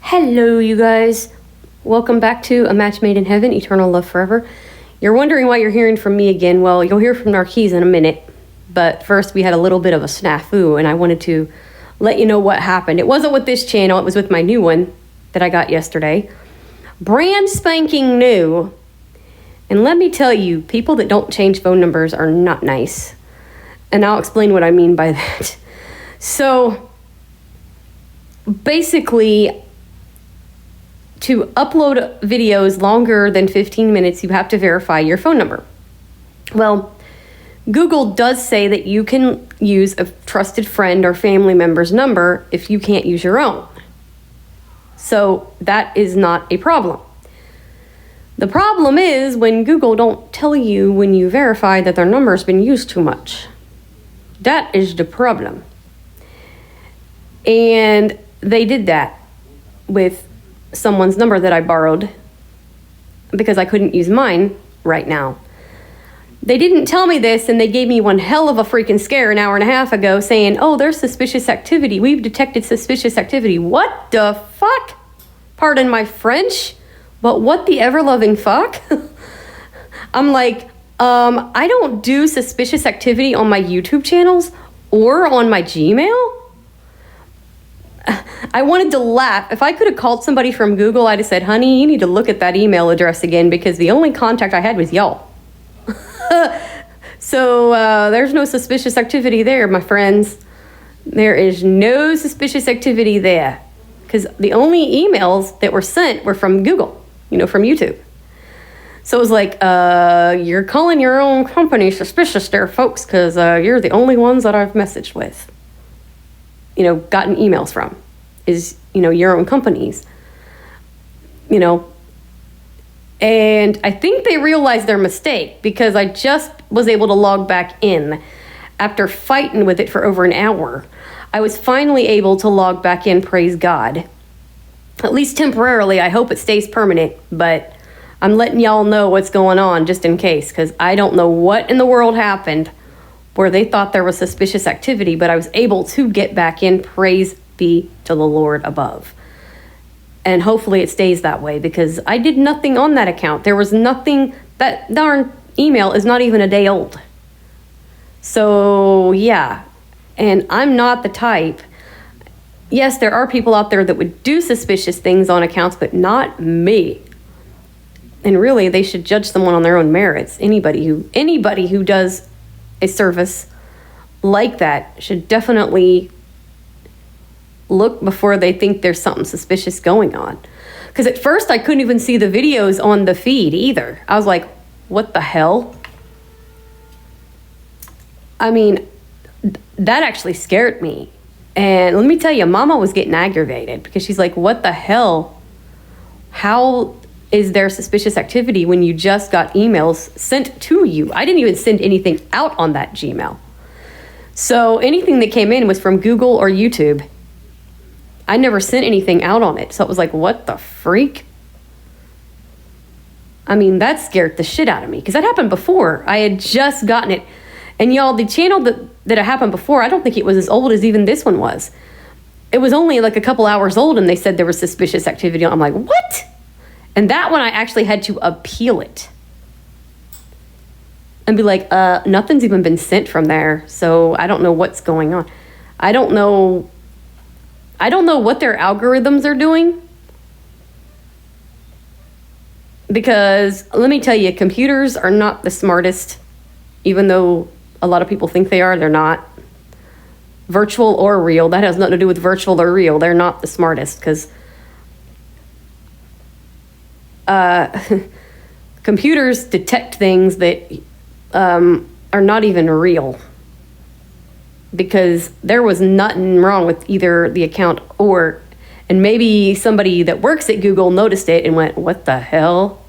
Hello, you guys. Welcome back to A Match Made in Heaven, Eternal Love Forever. You're wondering why you're hearing from me again. Well, you'll hear from Narquise in a minute. But first, we had a little bit of a snafu, and I wanted to let you know what happened. It wasn't with this channel. It was with my new one that I got yesterday. Brand spanking new. And let me tell you, people that don't change phone numbers are not nice. And I'll explain what I mean by that. So, basically, to upload videos longer than 15 minutes, you have to verify your phone number. Well, Google does say that you can use a trusted friend or family member's number if you can't use your own. So that is not a problem. The problem is when Google don't tell you when you verify that their number has been used too much. That is the problem. And they did that with someone's number that I borrowed because I couldn't use mine right now. They didn't tell me this, and they gave me one hell of a freaking scare an hour and a half ago saying, oh, there's suspicious activity. We've detected suspicious activity. What the fuck? Pardon my French, but what the ever-loving fuck? I'm like, I don't do suspicious activity on my YouTube channels or on my Gmail. I wanted to laugh. If I could have called somebody from Google, I'd have said, honey, you need to look at that email address again because the only contact I had was y'all. So there's no suspicious activity there, my friends. There is no suspicious activity there because the only emails that were sent were from Google, from YouTube. So it was like, you're calling your own company suspicious there, folks, because you're the only ones that I've messaged with, gotten emails from. Is, your own companies, and I think they realized their mistake because I just was able to log back in after fighting with it for over an hour. I was finally able to log back in, praise God, at least temporarily. I hope it stays permanent, but I'm letting y'all know what's going on just in case, because I don't know what in the world happened where they thought there was suspicious activity, but I was able to get back in, praise be to the Lord above. And hopefully it stays that way because I did nothing on that account. There was nothing. That darn email is not even a day old. So yeah, and I'm not the type. Yes, there are people out there that would do suspicious things on accounts, but not me. And really, they should judge someone on their own merits. Anybody who does a service like that should definitely look before they think there's something suspicious going on. Because at first I couldn't even see the videos on the feed either. I was like, what the hell? I mean, that actually scared me. And let me tell you, Mama was getting aggravated because she's like, what the hell? How is there suspicious activity when you just got emails sent to you? I didn't even send anything out on that Gmail. So anything that came in was from Google or YouTube. I never sent anything out on it. So it was like, what the freak? I mean, that scared the shit out of me because that happened before. I had just gotten it. And y'all, the channel that it happened before, I don't think it was as old as even this one was. It was only like a couple hours old and they said there was suspicious activity. I'm like, what? And that one I actually had to appeal it. And be like, nothing's even been sent from there. So I don't know what's going on. I don't know what their algorithms are doing. Because let me tell you, computers are not the smartest, even though a lot of people think they are, they're not. Virtual or real, that has nothing to do with virtual or real. They're not the smartest because computers detect things that are not even real. Because there was nothing wrong with either the account and maybe somebody that works at Google noticed it and went, what the hell?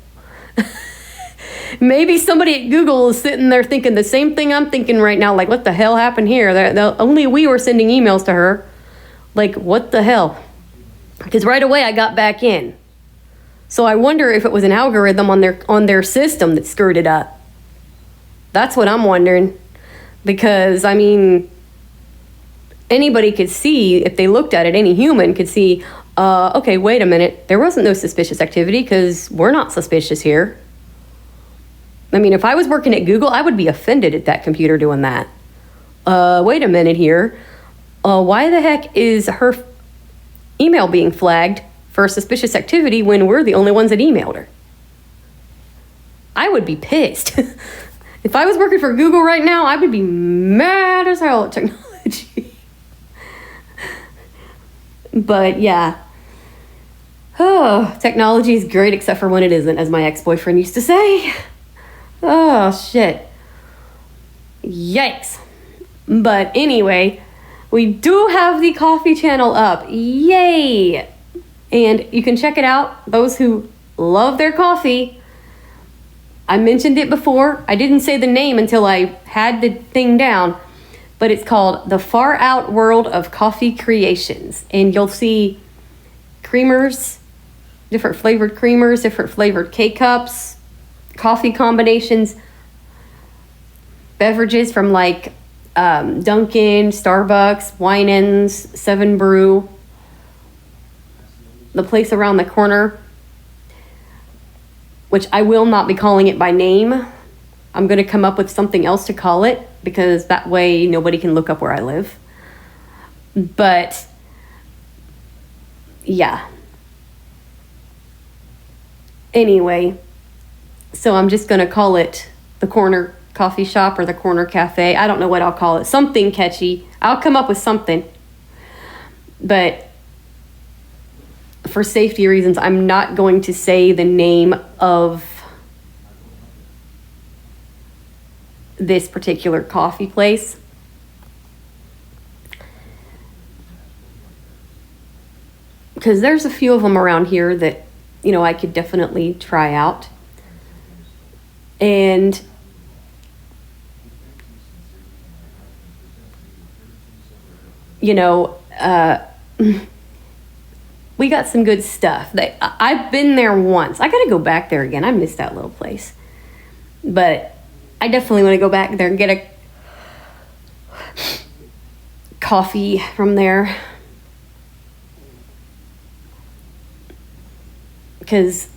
Maybe somebody at Google is sitting there thinking the same thing I'm thinking right now, like, what the hell happened here? Only we were sending emails to her. Like, what the hell? Because right away I got back in. So I wonder if it was an algorithm on their system that screwed it up. That's what I'm wondering. Because, I mean, anybody could see, if they looked at it, any human could see, Okay, wait a minute. There wasn't no suspicious activity because we're not suspicious here. I mean, if I was working at Google, I would be offended at that computer doing that. Wait a minute here. Why the heck is her email being flagged for suspicious activity when we're the only ones that emailed her? I would be pissed. If I was working for Google right now, I would be mad as hell at technology. But yeah. Oh, technology is great except for when it isn't, as my ex-boyfriend used to say. Oh, shit. Yikes. But anyway, we do have the coffee channel up. Yay! And you can check it out. Those who love their coffee. I mentioned it before. I didn't say the name until I had the thing down. But it's called The Far Out World of Coffee Creations. And you'll see creamers, different flavored creamers, different flavored K-cups, coffee combinations, beverages from like Dunkin', Starbucks, Winans, 7 Brew, the place around the corner, which I will not be calling it by name. I'm going to come up with something else to call it because that way nobody can look up where I live. But yeah. Anyway, so I'm just going to call it the corner coffee shop or the corner cafe. I don't know what I'll call it. Something catchy. I'll come up with something. But for safety reasons, I'm not going to say the name of this particular coffee place. Because there's a few of them around here that, you know, I could definitely try out. And you know, we got some good stuff. I've been there once. I got to go back there again. I miss that little place. But I definitely want to go back there and get a coffee from there. Because,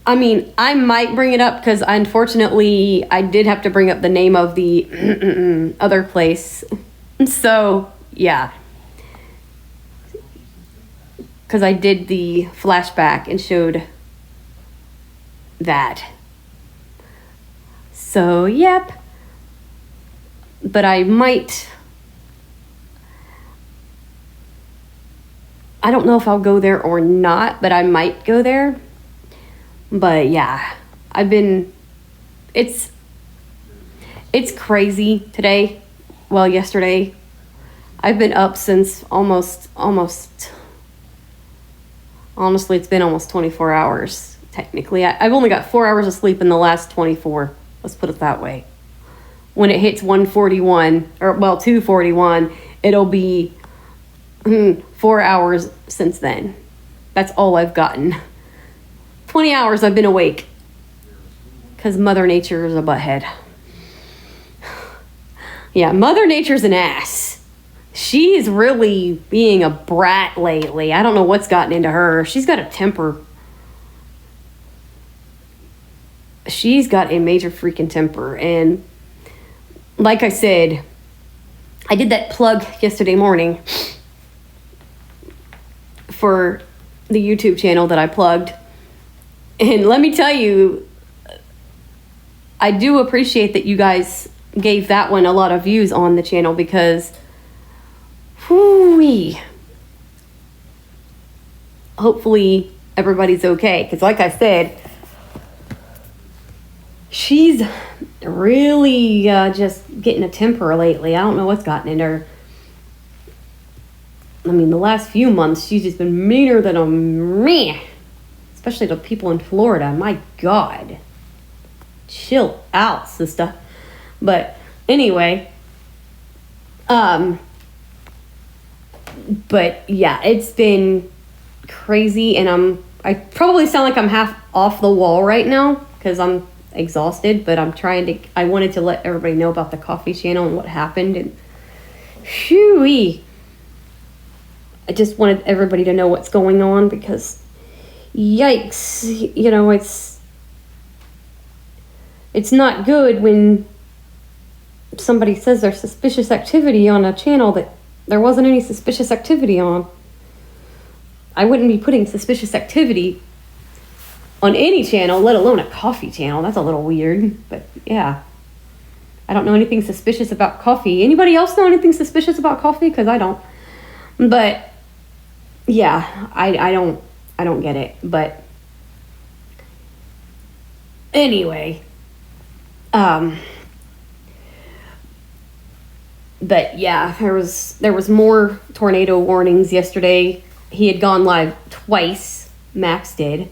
I mean, I might bring it up because unfortunately I did have to bring up the name of the other place. So, yeah. Because I did the flashback and showed that. So, yep. But I might... I don't know if I'll go there or not, but I might go there. But, yeah. I've been... It's crazy today. Well, yesterday. I've been up since almost... Honestly, it's been almost 24 hours, technically. I've only got 4 hours of sleep in the last 24. Let's put it that way. When it hits 1:41, or, well, 2:41, it'll be 4 hours since then. That's all I've gotten. 20 hours I've been awake. Because Mother Nature is a butthead. Yeah, Mother Nature's an ass. She's really being a brat lately. I don't know what's gotten into her. She's got a temper. She's got a major freaking temper. And like I said, I did that plug yesterday morning for the YouTube channel that I plugged. And let me tell you, I do appreciate that you guys gave that one a lot of views on the channel because... Whoo-wee. Hopefully everybody's okay. Because like I said, she's really just getting a temper lately. I don't know what's gotten into her. I mean, the last few months, she's just been meaner than a man. Especially to people in Florida. My God. Chill out, sister. But anyway, but yeah, it's been crazy, and I probably sound like I'm half off the wall right now because I'm exhausted, but I wanted to let everybody know about the coffee channel and what happened, and shoo-wee. I just wanted everybody to know what's going on because, yikes, it's not good when somebody says there's suspicious activity on a channel that there wasn't any suspicious activity on. I wouldn't be putting suspicious activity on any channel, let alone a coffee channel. That's a little weird, but yeah. I don't know anything suspicious about coffee. Anybody else know anything suspicious about coffee? Because I don't. But yeah, I don't get it. But anyway, but yeah, there was more tornado warnings yesterday. He had gone live twice. Max did.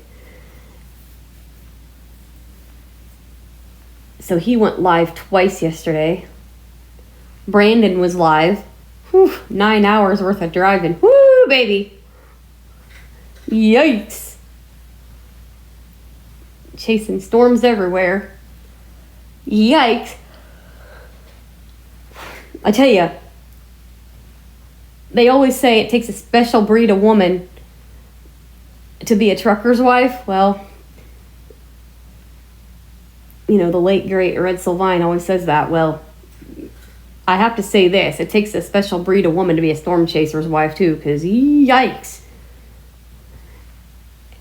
So he went live twice yesterday. Brandon was live. Whew, 9 hours worth of driving. Woo, baby. Yikes. Chasing storms everywhere. Yikes. I tell you, they always say it takes a special breed of woman to be a trucker's wife. Well, the late great Red Sylvine always says that. Well, I have to say this. It takes a special breed of woman to be a storm chaser's wife too, because yikes.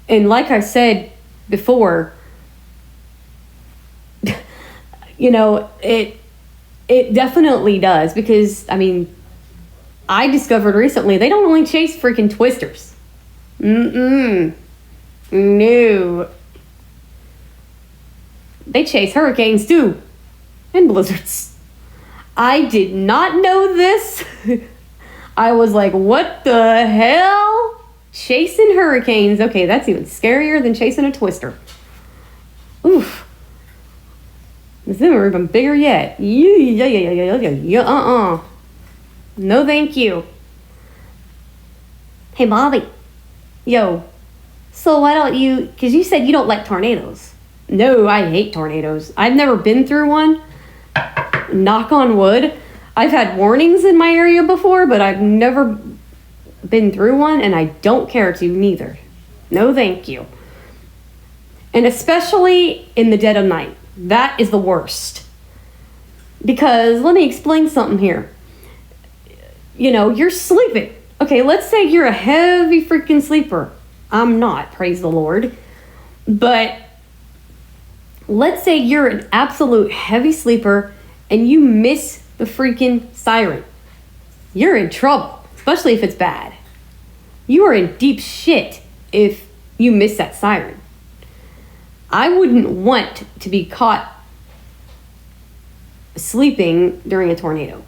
And like I said before, it definitely does, because I discovered recently they don't only chase freaking twisters. No. They chase hurricanes too, and blizzards. I did not know this. I was like, what the hell? Chasing hurricanes. Okay, that's even scarier than chasing a twister. Oof. Them are even bigger yet. No thank you. Hey, Bobby. Yo. So why don't you, because you said you don't like tornadoes. No, I hate tornadoes. I've never been through one. Knock on wood. I've had warnings in my area before, but I've never been through one, and I don't care to neither. No thank you. And especially in the dead of night. That is the worst. Because let me explain something here. You're sleeping. Okay, let's say you're a heavy freaking sleeper. I'm not, praise the Lord. But let's say you're an absolute heavy sleeper and you miss the freaking siren. You're in trouble, especially if it's bad. You are in deep shit if you miss that siren. I wouldn't want to be caught sleeping during a tornado.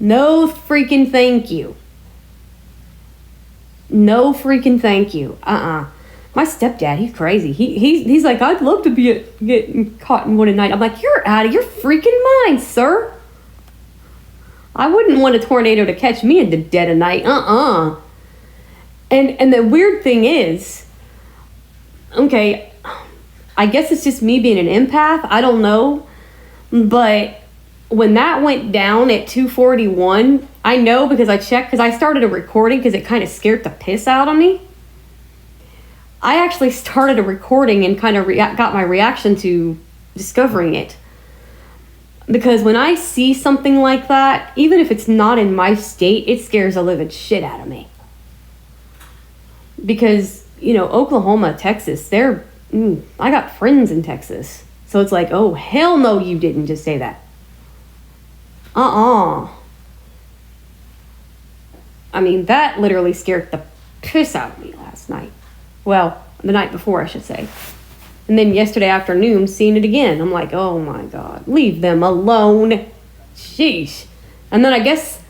No freaking thank you. No freaking thank you. My stepdad, he's crazy. He's like, I'd love to be getting caught in one at night. I'm like, you're out of your freaking mind, sir. I wouldn't want a tornado to catch me in the dead of night. And the weird thing is, okay, I guess it's just me being an empath. I don't know. But when that went down at 2:41, I know because I checked, because I started a recording because it kind of scared the piss out of me. I actually started a recording and kind of got my reaction to discovering it. Because when I see something like that, even if it's not in my state, it scares the living shit out of me. Because, Oklahoma, Texas, I got friends in Texas. So it's like, oh, hell no, you didn't just say that. That literally scared the piss out of me last night. Well, the night before, I should say. And then yesterday afternoon, seeing it again. I'm like, oh my God, leave them alone. Sheesh. And then I guess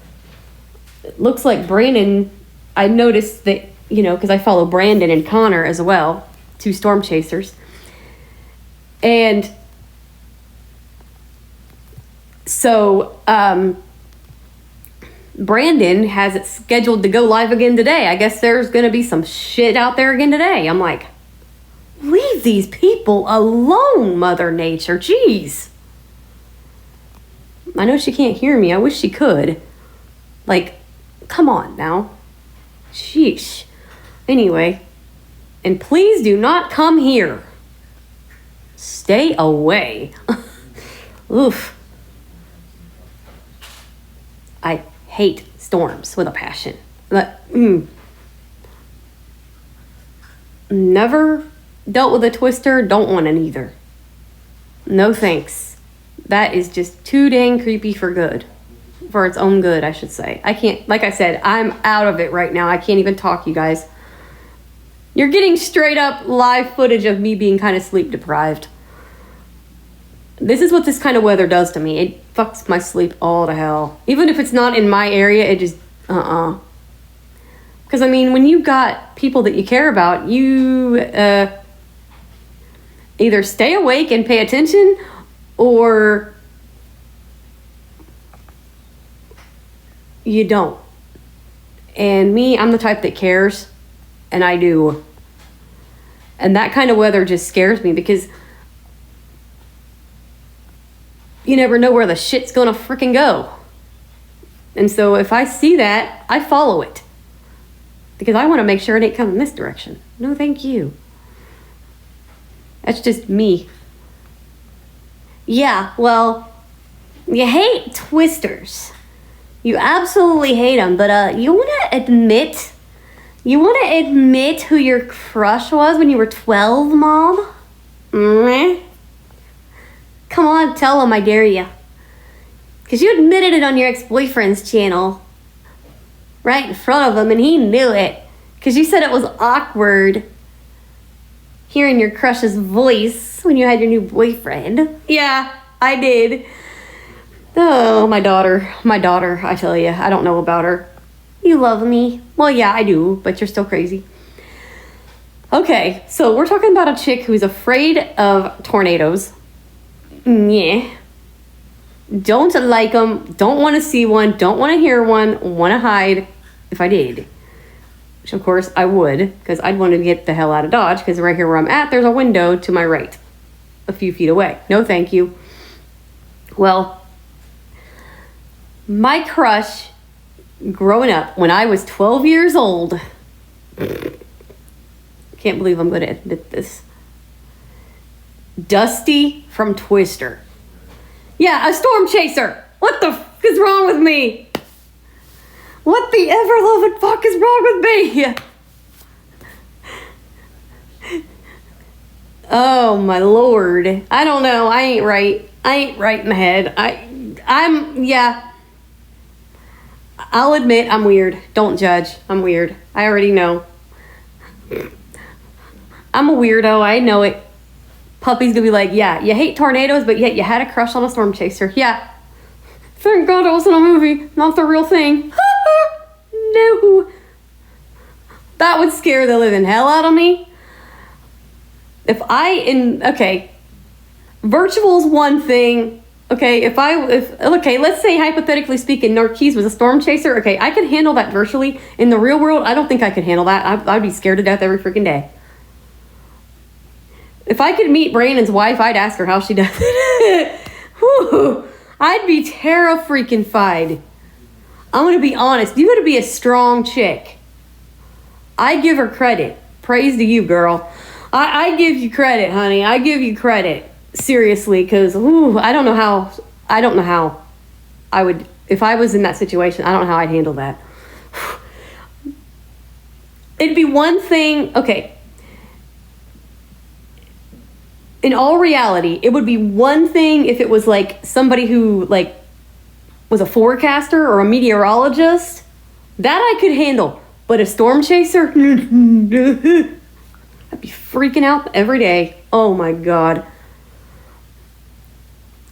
it looks like Brandon, I noticed that, because I follow Brandon and Connor as well, 2 storm chasers. And so Brandon has it scheduled to go live again today. I guess there's going to be some shit out there again today. I'm like, leave these people alone, Mother Nature. Jeez. I know she can't hear me. I wish she could. Like, come on now. Sheesh. Anyway, and please do not come here. Stay away. Oof. I hate storms with a passion. Never dealt with a twister, don't want it either. No thanks. That is just too dang creepy for good. For its own good, I should say. I can't, like I said, I'm out of it right now. I can't even talk, you guys. You're getting straight up live footage of me being kind of sleep deprived. This is what this kind of weather does to me. It fucks my sleep all to hell. Even if it's not in my area, it just, Because, I mean, when you got people that you care about, you either stay awake and pay attention, or you don't. And me, I'm the type that cares, and I do. And that kind of weather just scares me, because you never know where the shit's gonna freaking go. And so if I see that, I follow it, because I want to make sure it ain't coming this direction. No, thank you. That's just me. Yeah, well, you hate twisters. You absolutely hate them, but you want to admit who your crush was when you were 12, Mom? Come on, tell him, I dare you. Because you admitted it on your ex-boyfriend's channel. Right in front of him, and he knew it. Because you said it was awkward hearing your crush's voice when you had your new boyfriend. Yeah, I did. Oh, my daughter, I tell you, I don't know about her. You love me. Well, yeah, I do, but you're still crazy. Okay, so we're talking about a chick who's afraid of tornadoes. Yeah. Don't like them, don't want to see one, don't want to hear one, want to hide if I did. Which, of course, I would, because I'd want to get the hell out of Dodge, because right here where I'm at, there's a window to my right, a few feet away. No, thank you. Well, my crush growing up when I was 12 years old, can't believe I'm going to admit this, Dusty from Twister. Yeah, a storm chaser. What the f*** is wrong with me? What the ever-loving fuck is wrong with me? Oh, my Lord. I don't know. I ain't right in the head. Yeah. I'll admit I'm weird. Don't judge. I'm weird. I already know. I'm a weirdo. I know it. Puppy's gonna be like, yeah, you hate tornadoes, but yet you had a crush on a storm chaser. Yeah. Thank God it wasn't a movie, not the real thing. No. That would scare the living hell out of me. Okay, virtual's one thing. Okay, okay, let's say hypothetically speaking, Narquise was a storm chaser. Okay, I could handle that virtually. In the real world, I don't think I could handle that. I'd be scared to death every freaking day. If I could meet Brandon's wife, I'd ask her how she does it. Whew, I'd be terra-freaking-fied. I'm going to be honest. You're going to be a strong chick. I give her credit. Praise to you, girl. I give you credit, honey. I give you credit. Seriously, because I don't know how I would, if I was in that situation, I don't know how I'd handle that. It'd be one thing, okay. In all reality, it would be one thing if it was like somebody who like was a forecaster or a meteorologist. That I could handle. But a storm chaser? I'd be freaking out every day. Oh my God.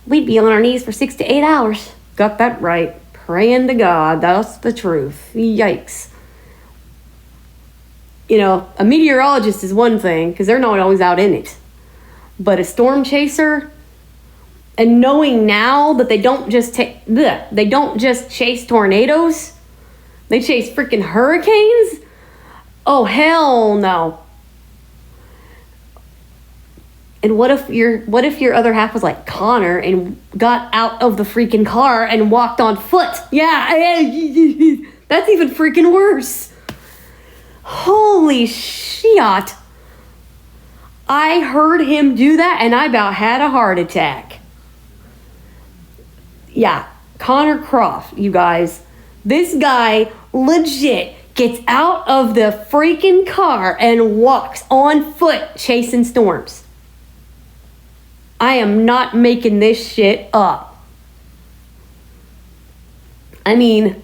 We'd be on our knees for 6 to 8 hours. Got that right. Praying to God. That's the truth. Yikes. You know, a meteorologist is one thing because they're not always out in it. But a storm chaser, and knowing now that they don't just chase tornadoes, they chase freaking hurricanes. Oh hell no! And what if your other half was like Connor and got out of the freaking car and walked on foot? Yeah, that's even freaking worse. Holy shit. I heard him do that and I about had a heart attack. Yeah, Connor Croft, you guys. This guy legit gets out of the freaking car and walks on foot chasing storms. I am not making this shit up. I mean,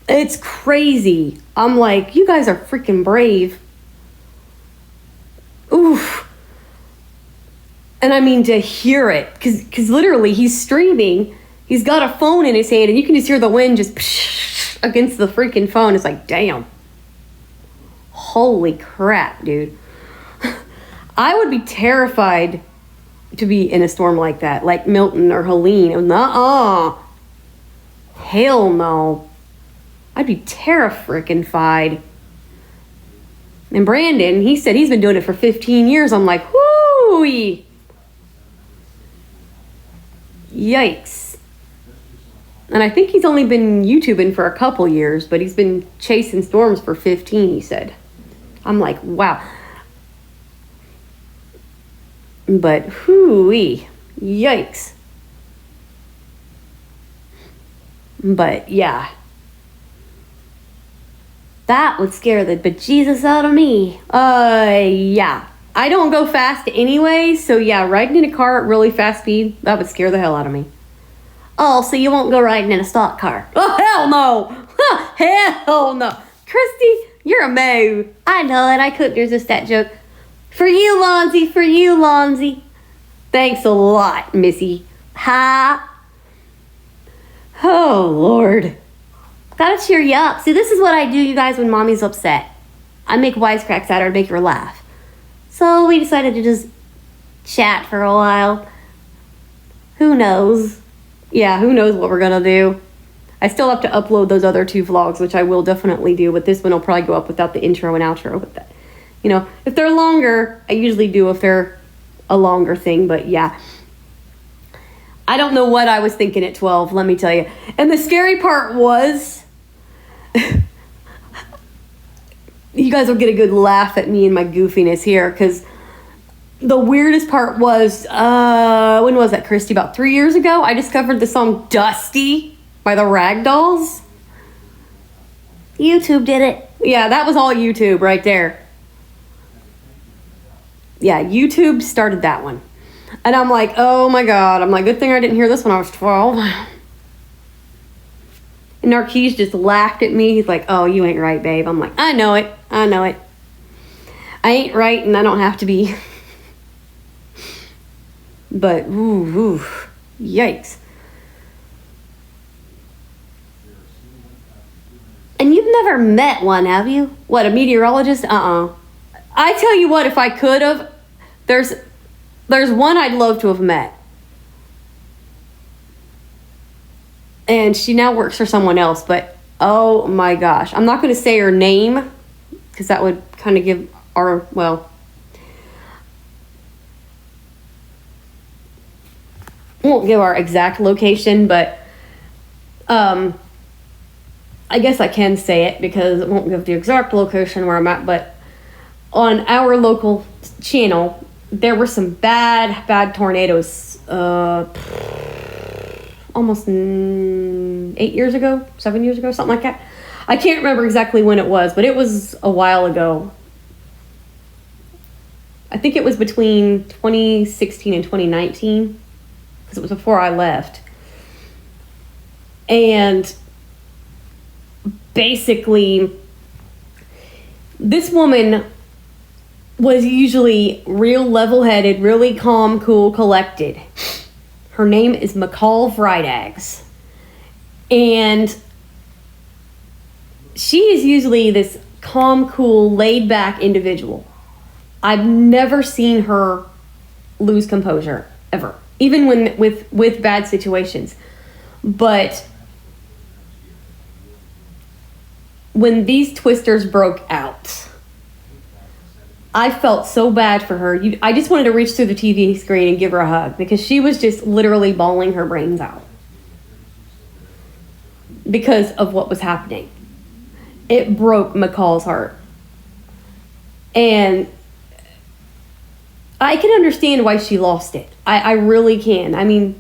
it's crazy. I'm like, you guys are freaking brave. Oof. And I mean, to hear it, because literally he's streaming, he's got a phone in his hand, and you can just hear the wind just against the freaking phone. It's like, damn. Holy crap, dude. I would be terrified to be in a storm like that, like Milton or Helene. Nuh-uh. Hell no. I'd be terrified. And Brandon, he said he's been doing it for 15 years. I'm like, whoo! Yikes. And I think he's only been YouTubing for a couple years, but he's been chasing storms for 15, he said. I'm like, wow. But hooey, yikes. But yeah. That would scare the bejesus out of me. Yeah. I don't go fast anyway, so yeah, riding in a car at really fast speed, that would scare the hell out of me. Oh, so you won't go riding in a stock car? Oh, hell no! Hell no! Kristy, you're a moo. I know it, I couldn't resist that joke. For you, Lonzy, for you, Lonzy. Thanks a lot, Missy. Ha! Oh, Lord. Gotta cheer you up. See, this is what I do, you guys, when Mommy's upset. I make wisecracks at her to make her laugh. So we decided to just chat for a while. Who knows? Yeah, who knows what we're gonna do. I still have to upload those other 2 vlogs, which I will definitely do, but this one will probably go up without the intro and outro with that. You know, if they're longer, I usually do if they're a longer thing, but yeah. I don't know what I was thinking at 12, let me tell you. And the scary part was, you guys will get a good laugh at me and my goofiness here, because the weirdest part was, when was that, Kristy? About 3 years ago, I discovered the song Dusty by the Ragdolls. YouTube did it. Yeah, that was all YouTube right there. Yeah, YouTube started that one. And I'm like, oh my God. I'm like, good thing I didn't hear this when I was 12. And Narquise just laughed at me. He's like, oh, you ain't right, babe. I'm like, I know it. I know it. I ain't right and I don't have to be. But, ooh, yikes. And you've never met one, have you? What, a meteorologist? I tell you what, if I could have, there's one I'd love to have met. And she now works for someone else, but oh my gosh. I'm not going to say her name because that would kind of give our, well, won't give our exact location, but I guess I can say it because it won't give the exact location where I'm at, but on our local channel, there were some bad tornadoes almost 7 years ago, something like that. I can't remember exactly when it was, but it was a while ago. I think it was between 2016 and 2019, because it was before I left. And basically, this woman was usually real level-headed, really calm, cool, collected. Her name is McCall Vrydags. And she is usually this calm, cool, laid-back individual. I've never seen her lose composure, ever. Even when with bad situations. But when these twisters broke out, I felt so bad for her. I just wanted to reach through the TV screen and give her a hug because she was just literally bawling her brains out because of what was happening. It broke McCall's heart. And I can understand why she lost it. I really can. I mean,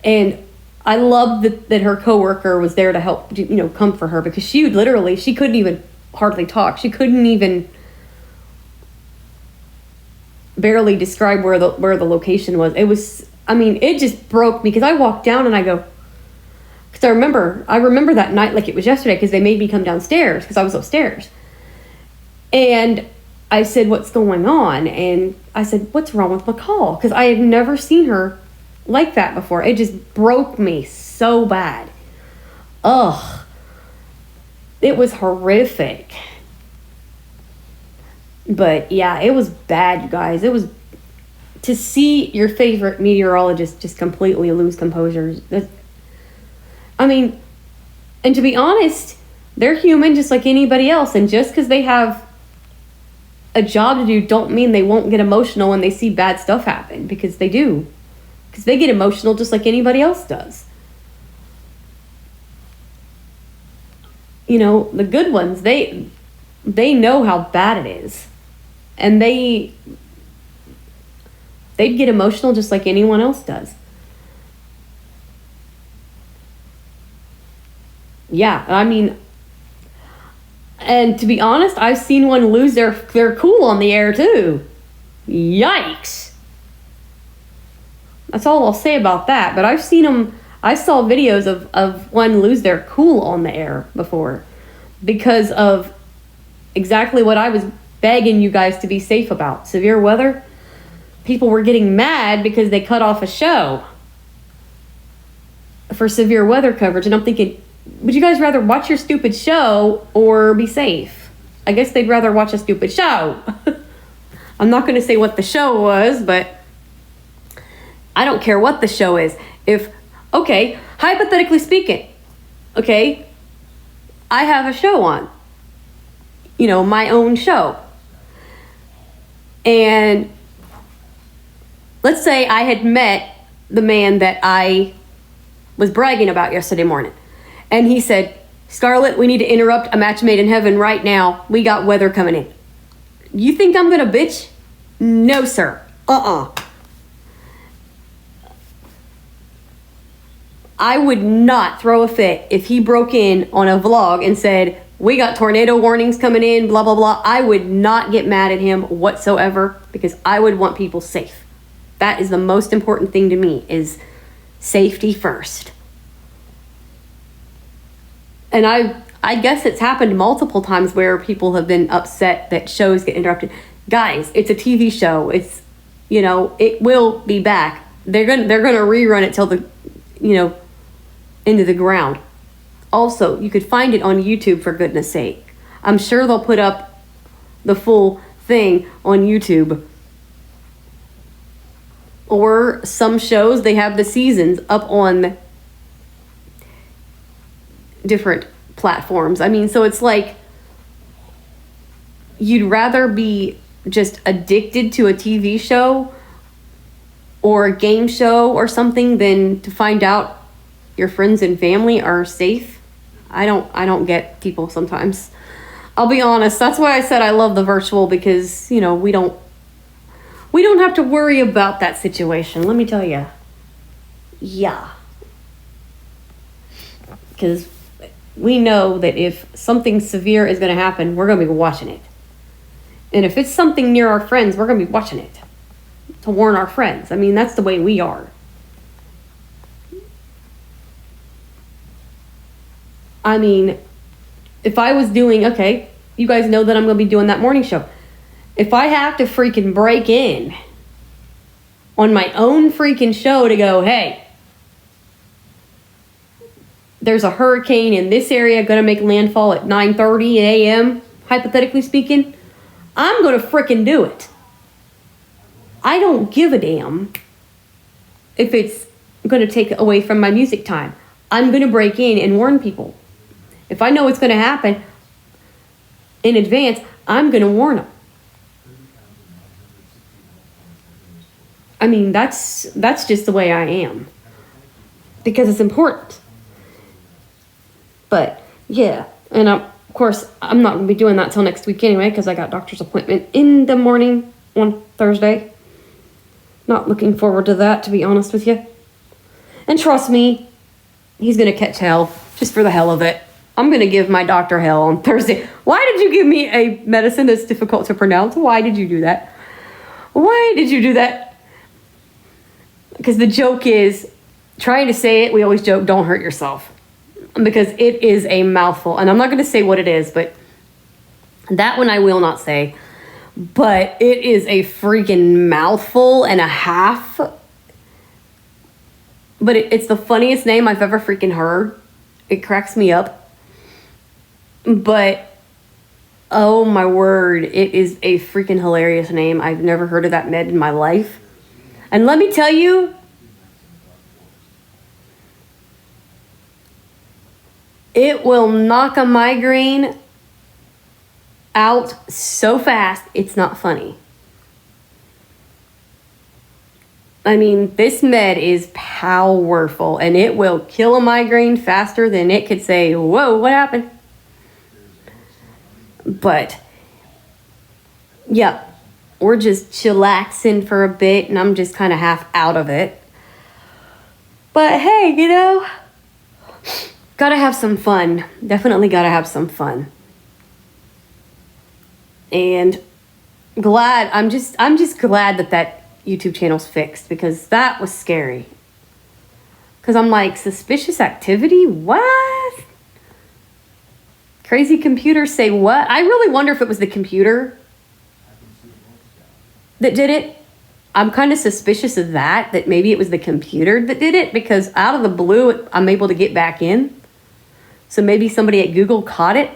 and I love that her coworker was there to help, comfort her, because she couldn't even hardly talk. She couldn't even barely describe where the location was. It just broke me, because I walked down and I go, because I remember that night like it was yesterday, because they made me come downstairs because I was upstairs. And I said, "What's going on?" And I said, "What's wrong with McCall?" Because I had never seen her like that before. It just broke me so bad. Ugh. It was horrific. But yeah, it was bad, you guys. It was to see your favorite meteorologist just completely lose composure. And to be honest, they're human just like anybody else. And just because they have a job to do don't mean they won't get emotional when they see bad stuff happen, because they do. Because they get emotional just like anybody else does. The good ones, they know how bad it is. And they'd get emotional just like anyone else does. Yeah, and to be honest, I've seen one lose their cool on the air too. Yikes. That's all I'll say about that. But I've seen them. I saw videos of one lose their cool on the air before, because of exactly what I was begging you guys to be safe about. Severe weather. People were getting mad because they cut off a show for severe weather coverage. And I'm thinking, would you guys rather watch your stupid show or be safe? I guess they'd rather watch a stupid show. I'm not going to say what the show was, but I don't care what the show is. Okay, hypothetically speaking, okay, I have a show on, my own show. And let's say I had met the man that I was bragging about yesterday morning. And he said, "Scarlett, we need to interrupt a match made in heaven right now. We got weather coming in." You think I'm going to bitch? No, sir. I would not throw a fit if he broke in on a vlog and said, "We got tornado warnings coming in, blah, blah, blah." I would not get mad at him whatsoever, because I would want people safe. That is the most important thing to me, is safety first. And I guess it's happened multiple times where people have been upset that shows get interrupted. Guys, it's a TV show. It's, it will be back. They're gonna rerun it till the, into the ground. Also, you could find it on YouTube, for goodness sake. I'm sure they'll put up the full thing on YouTube. Or some shows, they have the seasons up on different platforms. So it's like you'd rather be just addicted to a TV show or a game show or something than to find out your friends and family are safe. I don't get people sometimes. I'll be honest. That's why I said I love the virtual, because, we don't have to worry about that situation. Let me tell you. Yeah. Because we know that if something severe is going to happen, we're going to be watching it. And if it's something near our friends, we're going to be watching it to warn our friends. That's the way we are. If I was doing, okay, you guys know that I'm going to be doing that morning show. If I have to freaking break in on my own freaking show to go, "Hey, there's a hurricane in this area going to make landfall at 9:30 a.m., hypothetically speaking," I'm going to freaking do it. I don't give a damn if it's going to take away from my music time. I'm going to break in and warn people. If I know it's going to happen in advance, I'm going to warn them. That's just the way I am, because it's important. But Yeah. And of course, I'm not going to be doing that till next week anyway because I got doctor's appointment in the morning on Thursday. Not looking forward to that, to be honest with you. And trust me, he's going to catch hell just for the hell of it. I'm going to give my doctor hell on Thursday. Why did you give me a medicine that's difficult to pronounce? Why did you do that? Why did you do that? Because the joke is, trying to say it, we always joke, don't hurt yourself. Because it is a mouthful. And I'm not going to say what it is, but that one I will not say. But it is a freaking mouthful and a half. But it's the funniest name I've ever freaking heard. It cracks me up. But, oh my word, it is a freaking hilarious name. I've never heard of that med in my life. And let me tell you, it will knock a migraine out so fast, it's not funny. I mean, this med is powerful, and it will kill a migraine faster than it could say, whoa, what happened? But, yeah, we're just chillaxing for a bit, and I'm just kind of half out of it. But hey, you know, gotta have some fun. Definitely gotta have some fun. And I'm just glad that YouTube channel's fixed, because that was scary. Because I'm like, suspicious activity? What? Crazy computers say what? I really wonder if it was the computer that did it. I'm kind of suspicious of that maybe it was the computer that did it, because out of the blue, I'm able to get back in. So maybe somebody at Google caught it.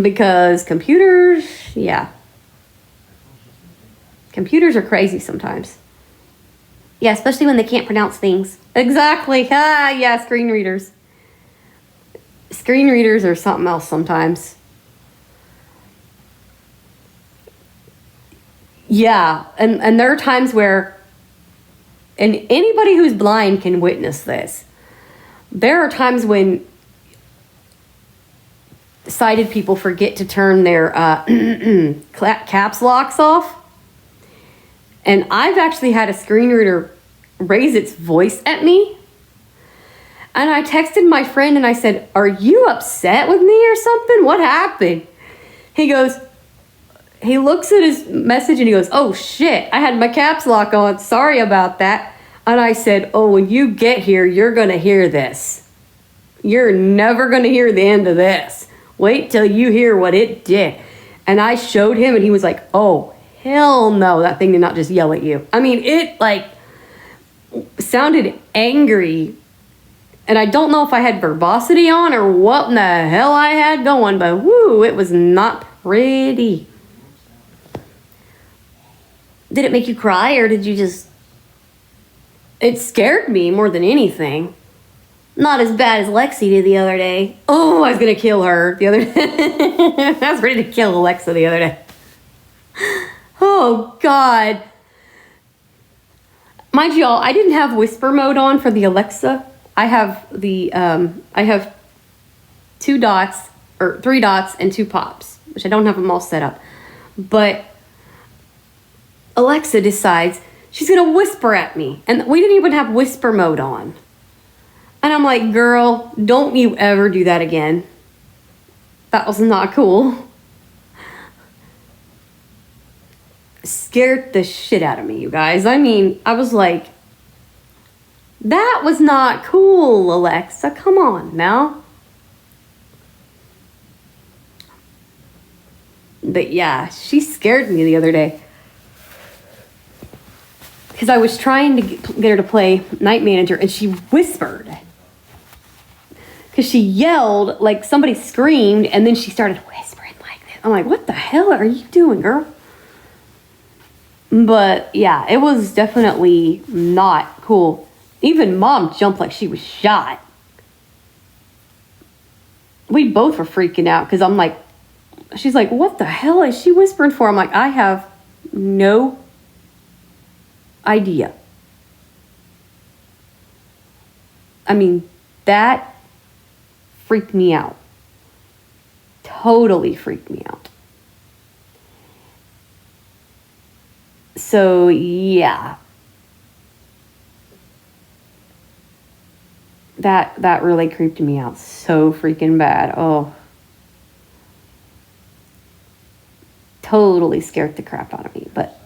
Because computers, yeah. Computers are crazy sometimes. Yeah, especially when they can't pronounce things. Exactly. Yeah, screen readers. Screen readers are something else sometimes. Yeah, and there are times where, and anybody who's blind can witness this. There are times when sighted people forget to turn their caps locks off. And I've actually had a screen reader raise its voice at me. And I texted my friend and I said, are you upset with me or something? What happened? He looks at his message and he goes, oh shit, I had my caps lock on. Sorry about that. And I said, oh, when you get here, you're going to hear this. You're never going to hear the end of this. Wait till you hear what it did. And I showed him and he was like, oh, hell no, that thing did not just yell at you. I mean, it like sounded angry. And I don't know if I had verbosity on or what in the hell I had going, but whoo, it was not pretty. Did it make you cry, or did you just... It scared me more than anything. Not as bad as Lexi did the other day. Oh, I was going to kill her the other day. I was ready to kill Alexa the other day. Oh, God. Mind you all, I didn't have whisper mode on for the Alexa. I have I have 2 dots, or 3 dots and 2 pops, which I don't have them all set up. But Alexa decides she's going to whisper at me. And we didn't even have whisper mode on. And I'm like, girl, don't you ever do that again. That was not cool. Scared the shit out of me, you guys. I mean, I was like, that was not cool, Alexa. Come on now. But yeah, she scared me the other day. Because I was trying to get her to play Night Manager, and she whispered. Because she yelled, like somebody screamed, and then she started whispering like this. I'm like, what the hell are you doing, girl? But yeah, it was definitely not cool. Even Mom jumped like she was shot. We both were freaking out because I'm like, she's like, what the hell is she whispering for? I'm like, I have no idea. I mean, that freaked me out. Totally freaked me out. So, yeah. That really creeped me out so freaking bad. Oh. Totally scared the crap out of me. But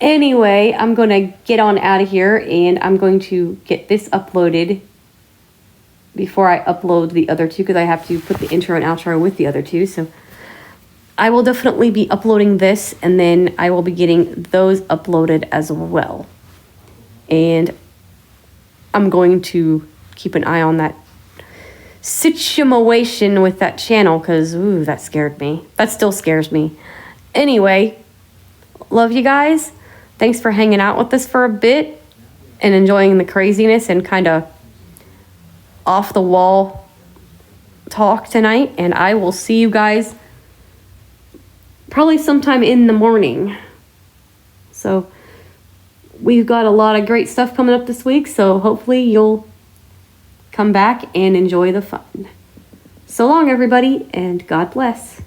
anyway, I'm going to get on out of here, and I'm going to get this uploaded before I upload the other two, because I have to put the intro and outro with the other two. So I will definitely be uploading this, and then I will be getting those uploaded as well. And I'm going to keep an eye on that situation with that channel, because, ooh, that scared me. That still scares me. Anyway, love you guys. Thanks for hanging out with us for a bit and enjoying the craziness and kind of off the wall talk tonight. And I will see you guys probably sometime in the morning. So we've got a lot of great stuff coming up this week, so hopefully you'll come back and enjoy the fun. So long, everybody, and God bless.